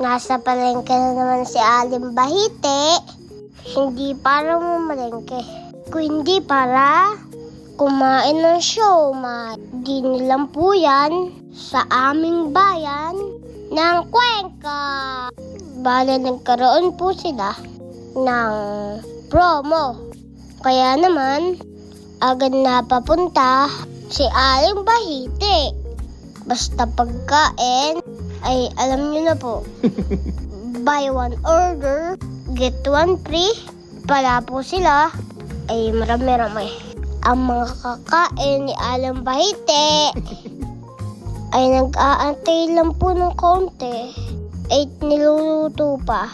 Nasa palengke na naman si Aling Bahite. Hindi para mamalengke, kundi para kumain ng siomai. Di lang po yan sa aming bayan ng Cuenca. Bale, nagkaroon po sila ng promo. Kaya naman, agad na papunta si Aling Bahite. Basta pagkain, ay alam niyo na po. Buy one order, get one free. Pala po sila ay marami-rami. Ang mga kakain ni Aling Bahite ay nag-aantay lang po ng konti. Ay niluluto pa.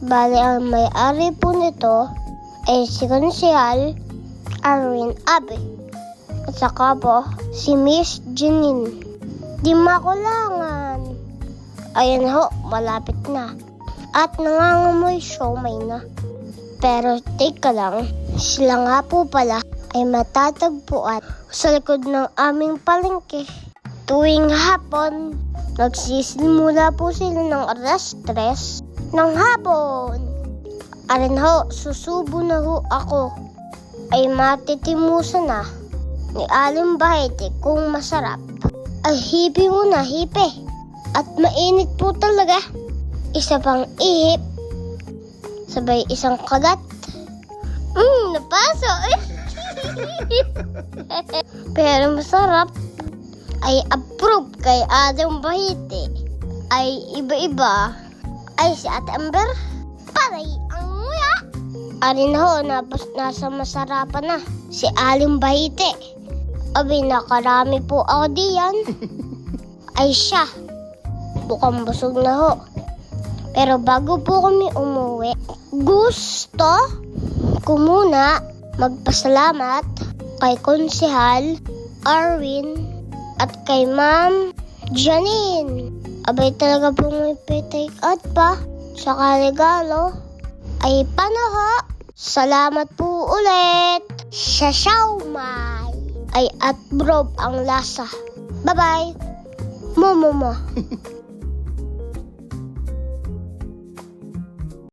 Bale, ang may-ari po nito ay si Konsehal Arwin Abe. At saka po, si Miss Janine. Di makulangan. Ayan ho, malapit na. At nangangamoy siomai na. Pero teka lang, sila nga po pala ay matatagpuan sa likod ng aming palengke. Tuwing hapon, nagsisimula po sila ng alas 3 ng hapon. Arin ho, susubo na ho ako. Ay matitimusan na ni Aling Bahite kung masarap. Ay hipi muna, hipi. At mainit po talaga. Isa pang ihip. Sabay isang kagat. Napaso. Pero masarap. Ay approve kay Aling Bahite. Ay iba-iba. Ay si Ate Amber, paray ang nguya. Arin ho, nasa masarapan na si Aling Bahite. Abi, nakarami po ako diyan. Ay siya, bukang busog na ho. Pero bago po kami umuwi, gusto ko muna magpasalamat kay Konsehal Arwin at kay Ma'am Janine. Abay talaga pong may take out pa sa regalo. Ay paano ho? Salamat po ulit sa siomai. Ay at bro ang lasa. Bye-bye. Momo.